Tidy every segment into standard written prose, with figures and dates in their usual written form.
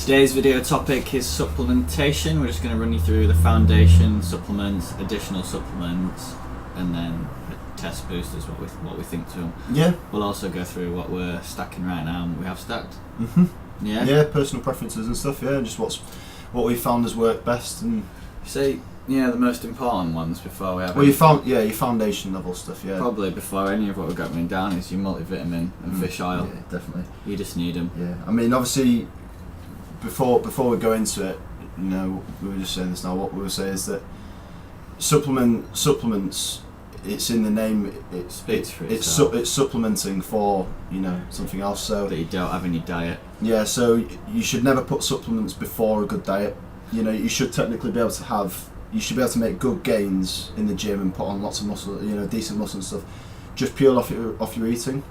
Today's video topic is supplementation. We're just going to run you through the foundation, supplements, additional supplements, and then a test boosters, what we think to them. Yeah. We'll also go through what we're stacking right now and what we have stacked. Yeah. Yeah, personal preferences and stuff. Yeah, just what we found has worked best and. So yeah, the most important ones before we have. Well, your foundation level stuff. Yeah. Probably before any of what we've got written down is your multivitamin and fish oil. Yeah, definitely. You just need them. Yeah, I mean, obviously, before we go into it, you know, we were just saying this now. What we were saying is that supplements. It's in the name. It's supplementing for something else. So that you don't have in your diet. Yeah, so you should never put supplements before a good diet. You know, you should technically be able to make good gains in the gym and put on lots of muscle, decent muscle and stuff, just purely off your eating.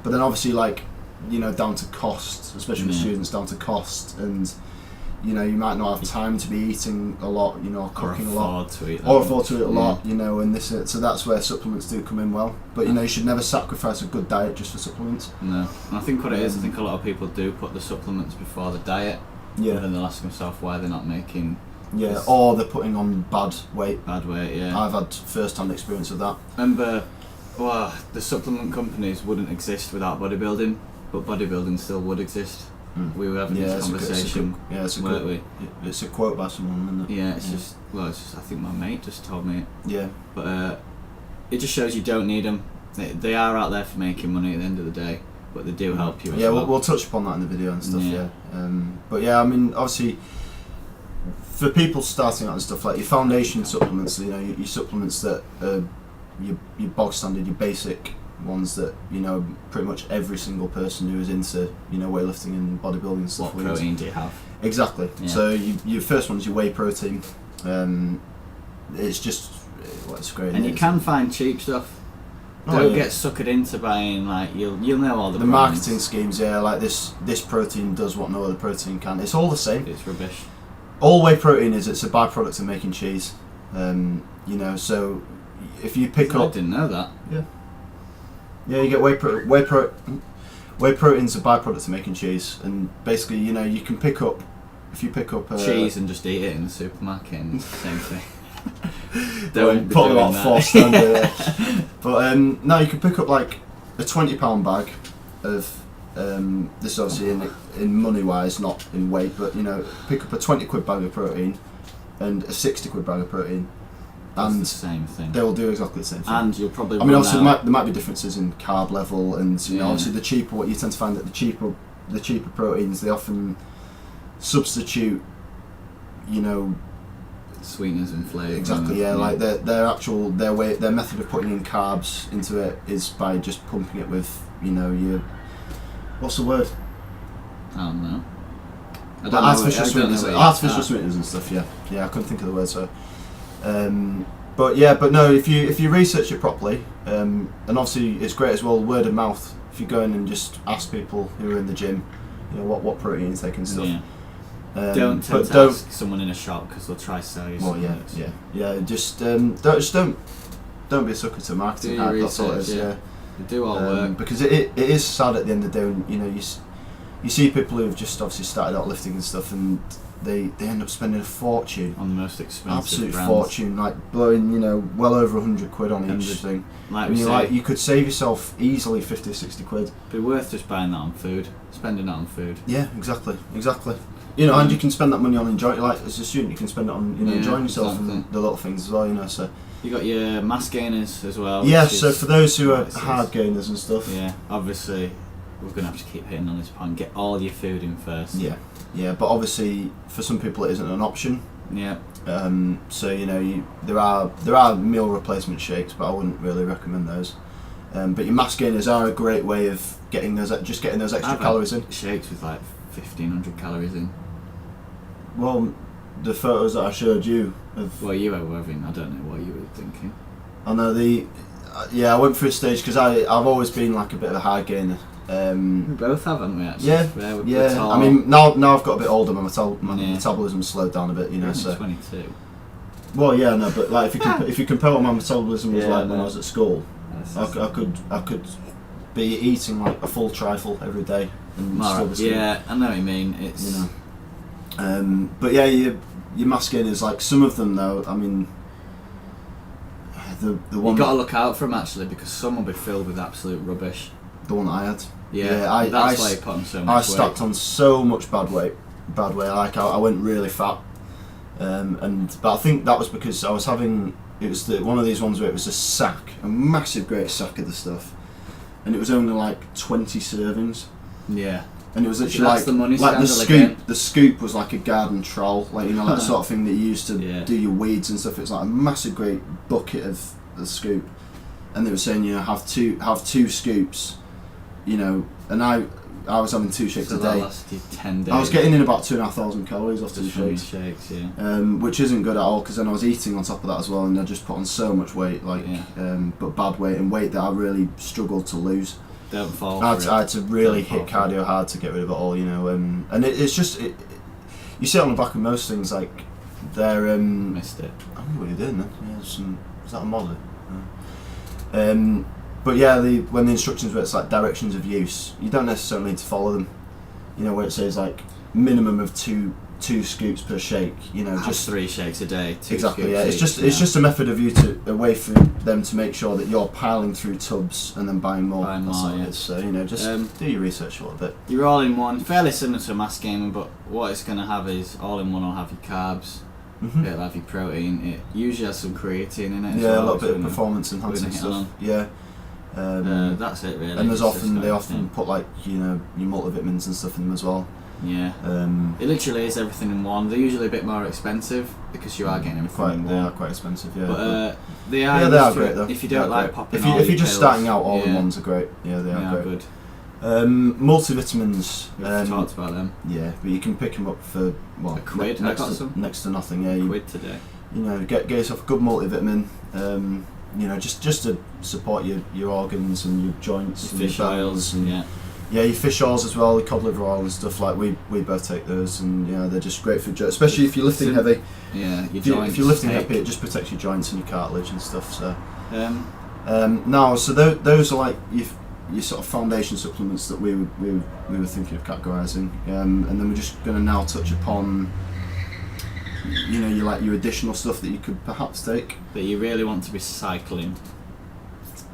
But then obviously, down to cost, especially for students, down to cost, and you might not have time to be eating a lot, or cooking a lot, or afford to eat a lot, and this. So that's where supplements do come in well. But you should never sacrifice a good diet just for supplements. No, and I think what it is, I think a lot of people do put the supplements before the diet. Yeah. And then they'll ask themselves why they're not making. Yeah, or they're putting on bad weight. Bad weight, yeah. I've had first-hand experience of that. Remember, the supplement companies wouldn't exist without bodybuilding, but bodybuilding still would exist. We were having this conversation. It's a quote by someone, isn't it? Yeah, it's just I think my mate just told me it. Yeah. But it just shows you don't need them. They are out there for making money at the end of the day, but they do help you as well. We'll touch upon that in the video and stuff, yeah. But yeah, I mean, obviously, for people starting out and stuff, like your foundation supplements, your supplements that are your bog standard, your basic ones that, pretty much every single person who is into, weightlifting and bodybuilding and stuff. What protein do you have? Exactly. Yeah. So your first one is your whey protein. It's just, it's great. And you can find cheap stuff. Don't get suckered into buying, you'll know all the brands. Marketing schemes, yeah, like this protein does what no other protein can. It's all the same. It's rubbish. All whey protein it's a byproduct of making cheese. So if you pick up... I didn't know that. Yeah. Yeah, you get whey protein's a byproduct of making cheese, and basically, you can pick up... If you pick up... cheese and just eat it in the supermarket, and it's the same thing. Don't put a lot of force under there. But no, you can pick up a £20 bag of this is obviously in money wise, not in weight, but pick up a £20 bag of protein and a £60 bag of protein, and the same thing. They'll do exactly the same thing. And you'll probably. I mean, obviously there might be differences in carb level, and obviously the cheaper. What you tend to find that the cheaper proteins, they often substitute, sweeteners and flavours. Exactly, yeah. Like their method of putting in carbs into it is by just pumping it with, your what's the word? I don't know. Artificial sweeteners and stuff. Yeah, I couldn't think of the word. So, but no, if you research it properly, and obviously it's great as well, word of mouth. If you go in and just ask people who are in the gym, what protein intake and stuff. Yeah. Don't ask someone in a shop because they'll try to sell you. Well, yeah. Just don't be a sucker to marketing. That's all it is. Yeah. They do all work because it is sad at the end of the day when you see people who've just obviously started out lifting and stuff, and they end up spending a fortune on the most expensive absolute brands. Fortune, blowing well over 100 quid on each thing. You could save yourself easily 50 or 60 quid. Be worth just buying that on food, spending that on food. Yeah, exactly. And you can spend that money on enjoying. As a student, you can spend it on enjoying yourself and the little things as well. So you got your mass gainers as well. Yeah. So for those who are hard gainers and stuff. Yeah. Obviously, we're gonna have to keep hitting on this point. Get all your food in first. Yeah. Yeah. But obviously, for some people, it isn't an option. Yeah. So there are meal replacement shakes, but I wouldn't really recommend those. But your mass gainers are a great way of getting those extra calories in. Shakes with 1,500 calories in. Well, the photos that I showed you of... Well, you were having, I don't know what you were thinking. I know I went through a stage because I've always been a bit of a hard gainer. We both have, haven't we, actually? Yeah. I mean, now I've got a bit older, my metabolism's slowed down a bit, so... 22. Well, yeah, no, but if you compare what my metabolism was when I was at school, I could be eating a full trifle every day and still be skinny. Yeah, I know what you mean. It's But yeah, your mass gainers, like some of them though, I mean, the one you got to look out for them actually, because some will be filled with absolute rubbish. the one that I had. That's why you put on so much I weight. stacked on so much bad weight. Like I went really fat, but I think that was because I was having. It was one of these ones where it was a massive great sack of the stuff, and it was only like 20 servings. Yeah. And it was literally That's the money like the scandal scoop. again. The scoop was like a garden trowel, like like the sort of thing that you used to do your weeds and stuff. It's like a massive, great bucket of the scoop, and they were saying have two scoops, and I was having 2 shakes so a that day. lasted 10 days. I was getting in about 2,500 calories off 2 shakes. Yeah. Which isn't good at all, because then I was eating on top of that as well, and I just put on so much weight, but bad weight and weight that I really struggled to lose. Don't fall. I had to really hit cardio hard to get rid of it all, and it's just you see it on the back of most things, like they're missed it. I don't know what you're doing then. Yeah, is that a model? But yeah, when the instructions where it's like directions of use, you don't necessarily need to follow them. Where it says like minimum of two scoops per shake. Just 3 shakes a day. 2 exactly. Scoops Yeah, it's just a method of a way for them to make sure that you're piling through tubs and then buying more. That's all it is. So just do your research a little bit. You're all in one, fairly similar to a mass gainer, but what it's going to have is all in one. Will have your carbs. Mm-hmm. It'll have your protein. It usually has some creatine in it. Yeah, a little bit of performance enhancing stuff. Yeah. That's it really. And they often put like your multivitamins and stuff in them as well. Yeah. It literally is everything in one. They're usually a bit more expensive because you are getting everything in one. They are quite expensive, yeah. But they are. Yeah, they are great though. If you don't like popping, if you're just starting out, all in ones are great. Yeah, they are great. Good. Multivitamins. We've talked about them. Yeah, but you can pick them up for a quid. Next to nothing. Yeah, a quid today. Get yourself a good multivitamin. Just to support your organs and your joints, and fish your oils, and your fish oils as well, the cod liver oil and stuff. Like we both take those, and they're just great for especially if you're lifting heavy. Yeah, if you're lifting heavy, it just protects your joints and your cartilage and stuff. So those are like your sort of foundation supplements that we were thinking of categorising, and then we're just going to now touch upon your additional stuff that you could perhaps take. That you really want to be cycling.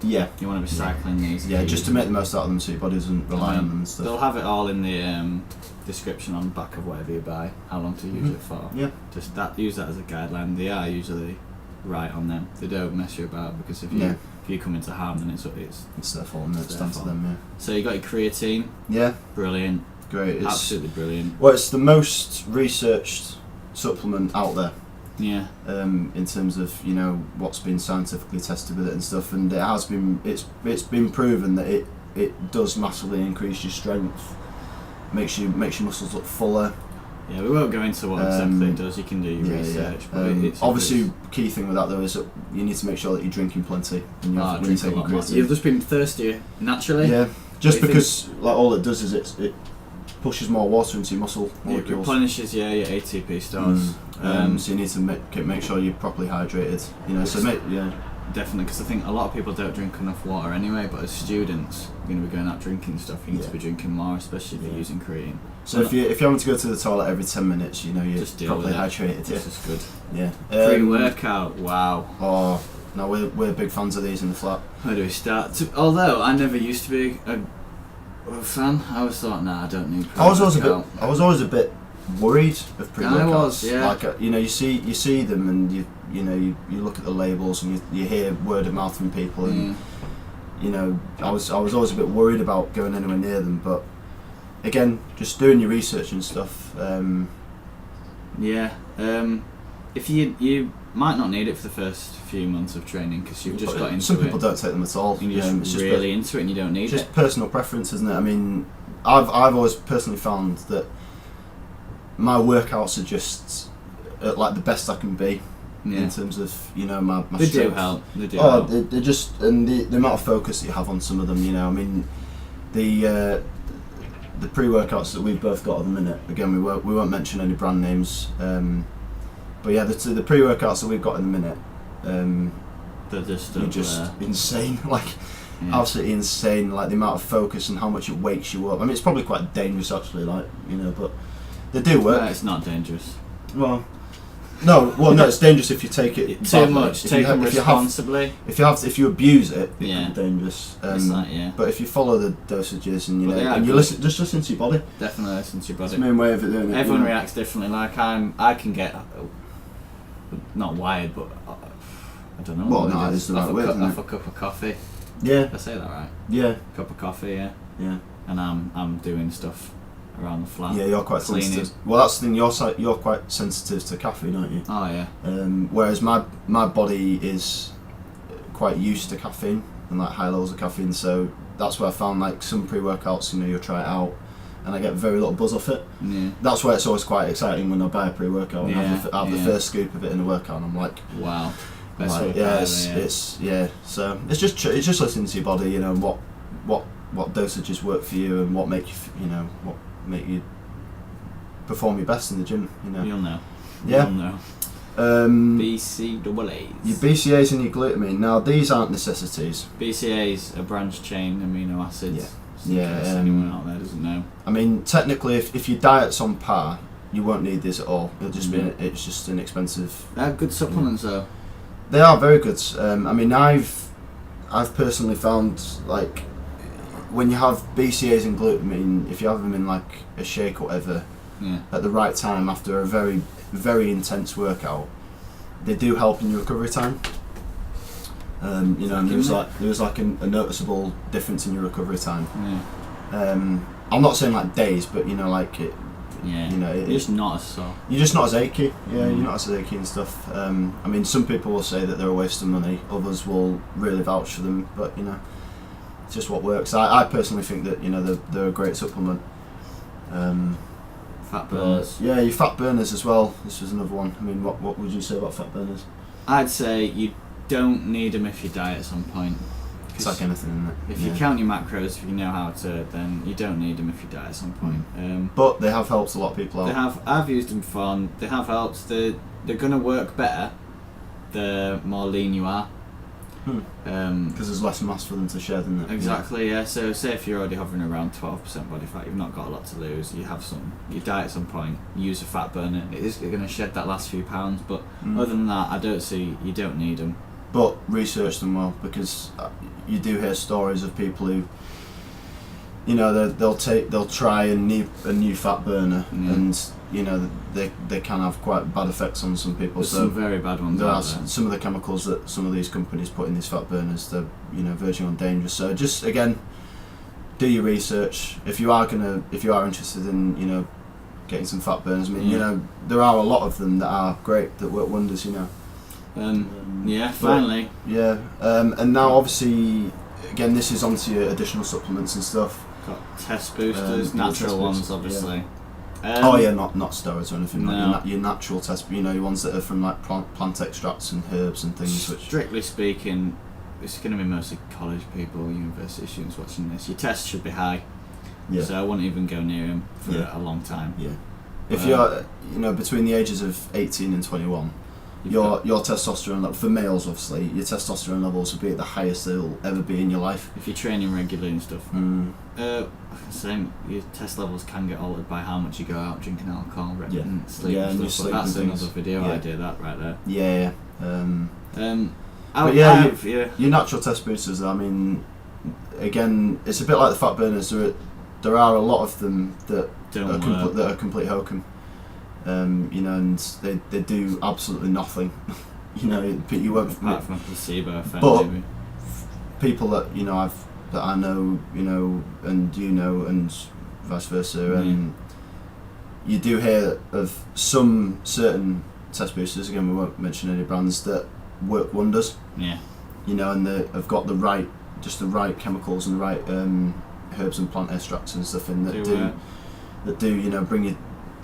Yeah. You want to be cycling these. Yeah, just to make the most out of them so your body doesn't rely on them and stuff. They'll have it all in the description on the back of whatever you buy, how long to use it for. Yeah. Just use that as a guideline. They are usually right on them. They don't mess you about, because if you come into harm, then it's their fault, and it's down to them, yeah. So you got your creatine. Yeah. Brilliant. Great. It's absolutely brilliant. Well, it's the most researched supplement out there. Yeah. In terms of what's been scientifically tested with it and stuff, and it's been proven that it does massively increase your strength, makes your muscles look fuller. Yeah, we won't go into what exactly it does. You can do your research. Yeah. But obviously, key thing with that though is that you need to make sure that you're drinking plenty when you're taking creatine. You've just been thirstier naturally. Yeah, just because like all it does is it pushes more water into your muscle molecules. It replenishes your ATP stores. So you need to make sure you're properly hydrated. Definitely, because I think a lot of people don't drink enough water anyway. But as students, you're going to be going out drinking stuff. You need to be drinking more, especially if you're using creatine. So if you're having to go to the toilet every 10 minutes, you're just properly hydrated. This is good. Yeah. Pre-workout. Wow. Oh, no, we're big fans of these in the flat. Where do we start? Although I never used to be a fan, I always thought, nah, I don't need pre-workout. I was always a bit worried of pre-workouts. I was, yeah. Like you see them, and you look at the labels, and you hear word of mouth from people, and I was always a bit worried about going anywhere near them. But again, just doing your research and stuff. If you might not need it for the first few months of training, because you've just got into it. Some people don't take them at all. You're just really into it and you don't need it. Just personal preference, isn't it? I mean, I've always personally found that my workouts are just like the best I can be in terms of my they strength. do help. They do help. They just, and the amount of focus that you have on some of them. I mean, the pre-workouts that we've both got at the minute. Again, we won't mention any brand names. But yeah, the pre-workouts that we've got in the minute, they're just insane. Like absolutely insane. Like the amount of focus and how much it wakes you up. I mean, it's probably quite dangerous actually. Like but They do work. No, it's not dangerous. Well, no, it's dangerous if you take it Too badly. much. Take them responsibly. If you abuse it, it Yeah. can be dangerous. It's like, yeah. But if you follow the dosages and But they are and you good. listen to your body. Definitely listen to your That's body. the main way of it doing it. Everyone reacts differently. Like I can get not wired, but I don't know. Well, what no, it it's is. the right word, isn't Off it? a cup of coffee. Yeah, Did I say that right? yeah, Cup of coffee, yeah. yeah. And I'm doing stuff around the flat. Yeah, you're quite cleaning. sensitive. Well, that's the thing. You're quite sensitive to caffeine, aren't you? Oh yeah. Whereas my body is quite used to caffeine and like high levels of caffeine. So that's where I found like some pre-workouts. You'll try it out, and I get very little buzz off it. Yeah. That's why it's always quite exciting when I buy a pre-workout and Yeah, have the yeah. first scoop of it in the workout, and I'm like, Wow. Best like, workout yeah, ever, it's yeah. So it's just listening to your body. What dosages work for you and what make you perform your best in the gym. You'll know. Yeah. You'll know. BCAAs. Your BCAAs and your glutamine. Now these aren't necessities. BCAAs are branched chain amino acids. Yeah. Just in Yeah, case anyone out there doesn't know. I mean, technically, if your diet's on par, you won't need this at all. It'll just it's just an expensive. They're good supplements though. They are very good. I mean, I've personally found like when you have BCAAs and glutamine, if you have them in like a shake or whatever, Yeah. at the right time after a very, very intense workout, they do help in your recovery time. And there was like a noticeable difference in your recovery time. Yeah. I'm not saying like days, but like it. Yeah. You're just not as sore. You're just not as achy. Yeah, you're not as achy and stuff. I mean, some people will say that they're a waste of money. Others will really vouch for them, but it's just what works. I personally think that they're a great supplement. Fat burners. Yeah, your fat burners as well. This was another one. I mean, what would you say about fat burners? I'd say you don't need them if you diet at some point. It's like anything, isn't it? If you count your macros, if you know how to, then you don't need them if you diet at some point. But they have helped a lot of people out. They have. I've used them before. And they have helped. They're gonna work better the more lean you are. Because there's less mass for them to shed, isn't it? Exactly. Yeah. So say if you're already hovering around 12% body fat, you've not got a lot to lose. You have some. You diet at some point. You use a fat burner. It is going to shed that last few pounds. But other than that, I don't see. You don't need them. But research them well, because you do hear stories of people who, they'll try a new fat burner, and they can have quite bad effects on some people. There's so some very bad ones there out are there. some of the chemicals that some of these companies put in these fat burners. They're verging on dangerous. So just again, do your research. If you are interested in getting some fat burners, I mean there are a lot of them that are great, that work wonders. Yeah, finally. Yeah, and now obviously, again, this is onto your additional supplements and stuff. Got test boosters, Your natural test ones, boosters, obviously. Not steroids or anything. No. Like your natural test, your ones that are from like plant extracts and herbs and things. Which Strictly speaking, it's going to be mostly college people, university students watching this. Your tests should be high, so I wouldn't even go near them for a long time. Yeah. If you're, between the ages of 18 and 21. Your testosterone level, for males obviously, your testosterone levels will be at the highest they'll ever be in your life. If you're training regularly and stuff. Same, your test levels can get altered by how much you go out drinking alcohol, and sleep and stuff. But that's another video idea, that right there. Yeah. Your natural test boosters, I mean, again, it's a bit like the fat burners. There are a lot of them that are complete hokum. And they do absolutely nothing. But you won't. Apart from a placebo effect, but maybe. People that I know, and and vice versa, you do hear of some certain test boosters. Again, we won't mention any brands that work wonders. Yeah. And they have got the right chemicals and the right herbs and plant extracts and stuff in that do bring you.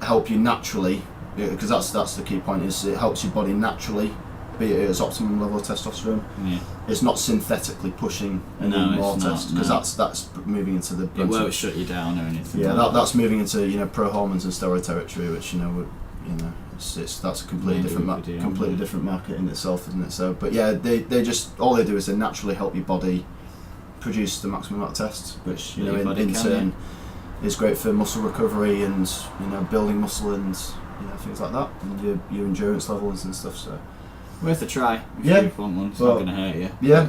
Help you naturally, because that's the key point. Is it helps your body naturally be at its optimum level of testosterone. Yeah. It's not synthetically pushing any more test, because that's moving into the. It won't shut you down or anything. Yeah, that's moving into pro hormones and steroid territory, which that's a completely different market in itself, isn't it? So, but yeah, they just all they do is they naturally help your body produce the maximum amount of tests, which in turn is great for muscle recovery and building muscle and things like that, and your endurance levels and stuff. So worth a try. If Yeah. you want one, it's not going to hurt you. yeah,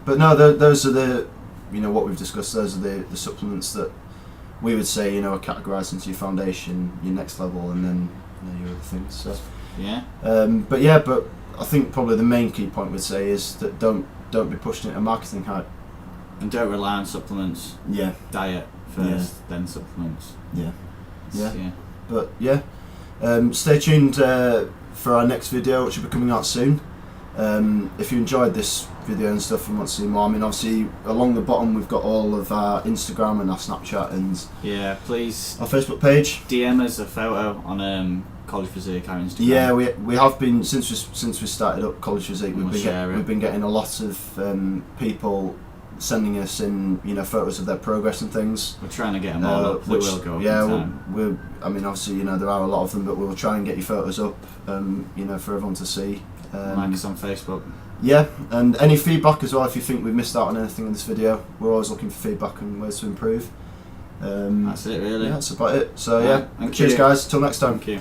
but no, those are the what we've discussed. Those are the supplements that we would say are categorised into your foundation, your next level, and then your other things. So Yeah. but I think probably the main key point we'd say is that don't be pushed into marketing hype. And don't rely on supplements. Yeah, Diet first, then supplements. yeah. Yeah. But yeah, stay tuned for our next video, which will be coming out soon. If you enjoyed this video and stuff and want to see more, I mean, obviously along the bottom we've got all of our Instagram and our Snapchat and Yeah, please our Facebook page. DM us a photo on College Physique, our Instagram. Yeah, we have been since we started up College Physique. We'll share it. We've been getting a lot of people sending us in photos of their progress and things. We're trying to get them all up. They will go up in time. I mean, obviously there are a lot of them, but we'll try and get your photos up for everyone to see. Like us on Facebook. Yeah, and any feedback as well if you think we've missed out on anything in this video. We're always looking for feedback and ways to improve. That's it really. Yeah, that's about it. So Right, yeah, thank cheers you. guys, till next time. Thank you.